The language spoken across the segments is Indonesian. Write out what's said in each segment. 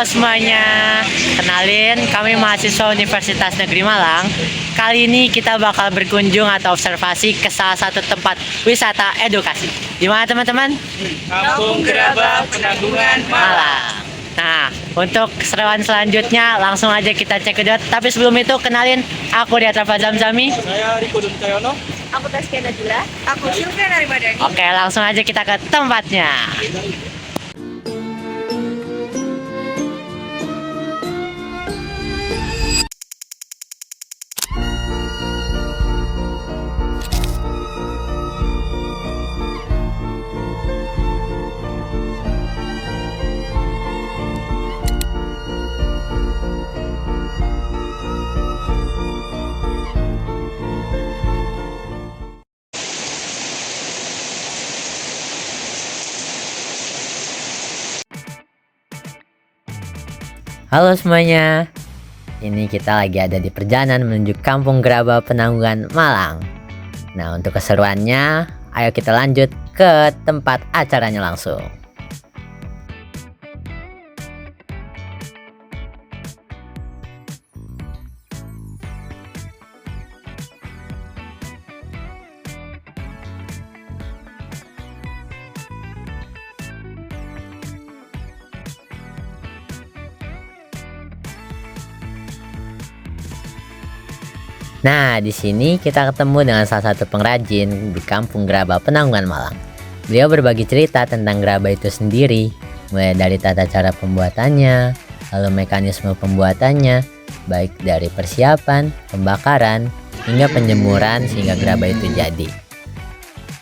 Halo semuanya, kenalin kami mahasiswa Universitas Negeri Malang. Kali ini kita bakal berkunjung atau observasi ke salah satu tempat wisata edukasi. Di mana teman-teman? Kampung Gerabah Penanggungan Malang. Nah, untuk keseruan selanjutnya langsung aja kita cekidot. Tapi sebelum itu kenalin, aku Diatra Fazamzami. Saya Riko Duntayono. Aku Taskia Najila. Aku Sylvia Narimadani. Oke, langsung aja kita ke tempatnya. Halo semuanya, ini kita lagi ada di perjalanan menuju Kampung Gerabah Penanggungan Malang. Nah, untuk keseruannya, ayo kita lanjut ke tempat acaranya langsung. Nah, di sini kita ketemu dengan salah satu pengrajin di Kampung Gerabah Penanggungan Malang. Beliau berbagi cerita tentang gerabah itu sendiri, mulai dari tata cara pembuatannya, lalu mekanisme pembuatannya, baik dari persiapan, pembakaran, hingga penjemuran sehingga gerabah itu jadi.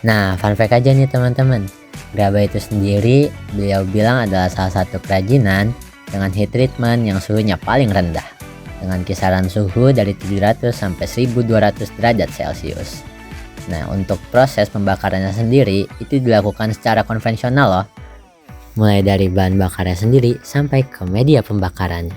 Nah, fun fact aja nih teman-teman, gerabah itu sendiri beliau bilang adalah salah satu kerajinan dengan heat treatment yang suhunya paling rendah, dengan kisaran suhu dari 700 sampai 1200 derajat Celcius. Nah, untuk proses pembakarannya sendiri itu dilakukan secara konvensional loh. Mulai dari bahan bakarnya sendiri sampai ke media pembakarannya.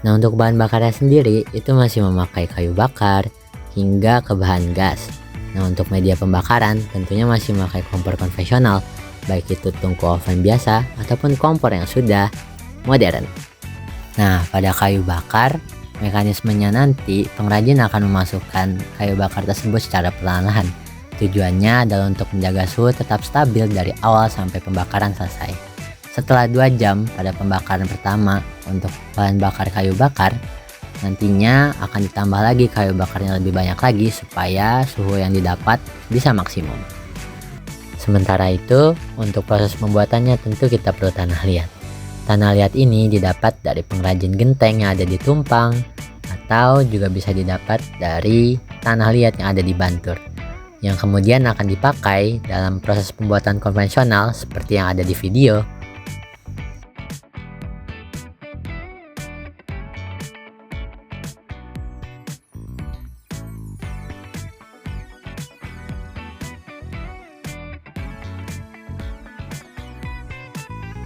Nah, untuk bahan bakarnya sendiri itu masih memakai kayu bakar hingga ke bahan gas. Nah, untuk media pembakaran tentunya masih memakai kompor konvensional, baik itu tungku oven biasa ataupun kompor yang sudah modern. Nah, pada kayu bakar, mekanismenya nanti pengrajin akan memasukkan kayu bakar tersebut secara perlahan-lahan. Tujuannya adalah untuk menjaga suhu tetap stabil dari awal sampai pembakaran selesai. Setelah 2 jam pada pembakaran pertama untuk bahan bakar kayu bakar, nantinya akan ditambah lagi kayu bakarnya lebih banyak lagi supaya suhu yang didapat bisa maksimum. Sementara itu, untuk proses pembuatannya tentu kita perlu tanah liat. Tanah liat ini didapat dari pengrajin genteng yang ada di Tumpang, atau juga bisa didapat dari tanah liat yang ada di Bantur, yang kemudian akan dipakai dalam proses pembuatan konvensional seperti yang ada di video.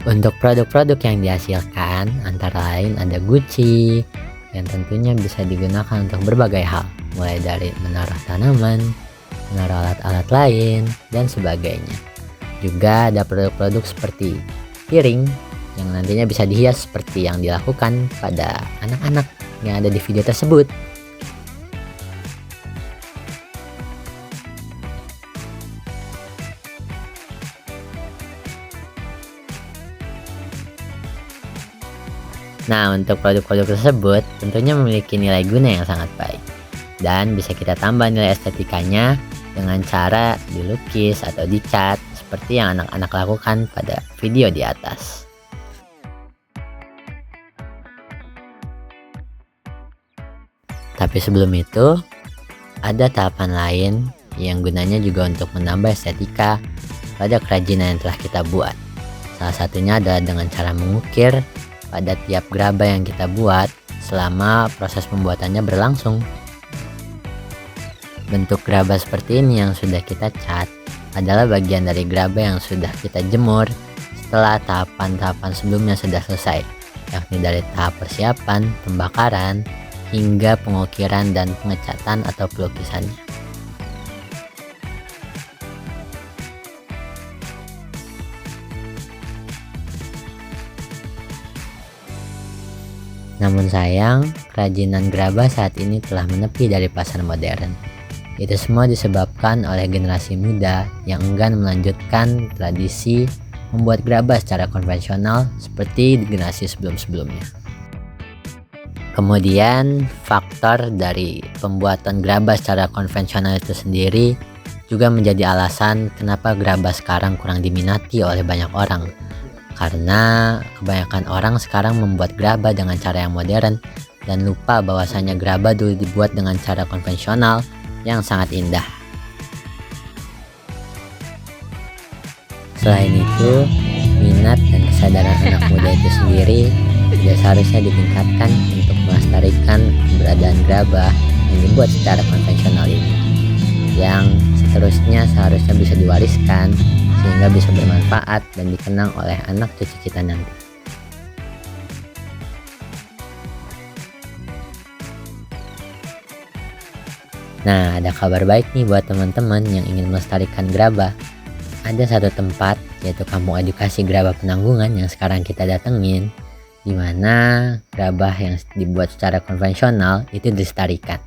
Untuk produk-produk yang dihasilkan antara lain ada Gucci yang tentunya bisa digunakan untuk berbagai hal, mulai dari menaruh tanaman, menaruh alat-alat lain, dan sebagainya. Juga ada produk-produk seperti piring yang nantinya bisa dihias seperti yang dilakukan pada anak-anak yang ada di video tersebut. Nah, untuk produk-produk tersebut tentunya memiliki nilai guna yang sangat baik dan bisa kita tambah nilai estetikanya dengan cara dilukis atau dicat seperti yang anak-anak lakukan pada video di atas. Tapi sebelum itu, ada tahapan lain yang gunanya juga untuk menambah estetika pada kerajinan yang telah kita buat. Salah satunya adalah dengan cara mengukir pada tiap gerabah yang kita buat selama proses pembuatannya berlangsung. Bentuk gerabah seperti ini yang sudah kita cat adalah bagian dari gerabah yang sudah kita jemur setelah tahapan-tahapan sebelumnya sudah selesai, yakni dari tahap persiapan, pembakaran, hingga pengukiran dan pengecatan atau pelukisannya. Namun sayang, kerajinan gerabah saat ini telah menepi dari pasar modern. Itu semua disebabkan oleh generasi muda yang enggan melanjutkan tradisi membuat gerabah secara konvensional seperti di generasi sebelum-sebelumnya. Kemudian, faktor dari pembuatan gerabah secara konvensional itu sendiri juga menjadi alasan kenapa gerabah sekarang kurang diminati oleh banyak orang. Karena kebanyakan orang sekarang membuat gerabah dengan cara yang modern dan lupa bahwasanya gerabah dulu dibuat dengan cara konvensional yang sangat indah. Selain itu, minat dan kesadaran anak muda itu sendiri juga seharusnya ditingkatkan untuk melestarikan keberadaan gerabah yang dibuat secara konvensional ini, yang seterusnya seharusnya bisa diwariskan sehingga bisa bermanfaat dan dikenang oleh anak cucu kita nanti. Nah, ada kabar baik nih buat teman-teman yang ingin melestarikan gerabah. Ada satu tempat, yaitu Kampung Edukasi Gerabah Penanggungan yang sekarang kita datengin, di mana gerabah yang dibuat secara konvensional itu dilestarikan.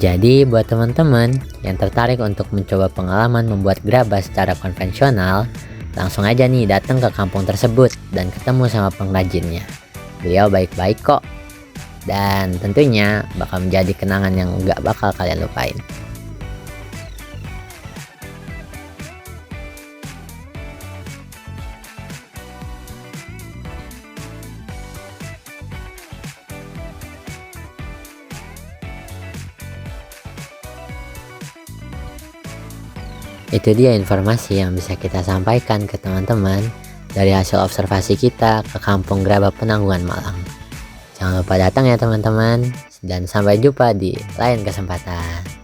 Jadi buat teman-teman yang tertarik untuk mencoba pengalaman membuat gerabah secara konvensional, langsung aja nih datang ke kampung tersebut dan ketemu sama pengrajinnya. Beliau baik-baik kok, dan tentunya bakal menjadi kenangan yang gak bakal kalian lupain. Itu dia informasi yang bisa kita sampaikan ke teman-teman dari hasil observasi kita ke Kampung Gerabah Penanggungan Malang. Jangan lupa datang ya teman-teman, dan sampai jumpa di lain kesempatan.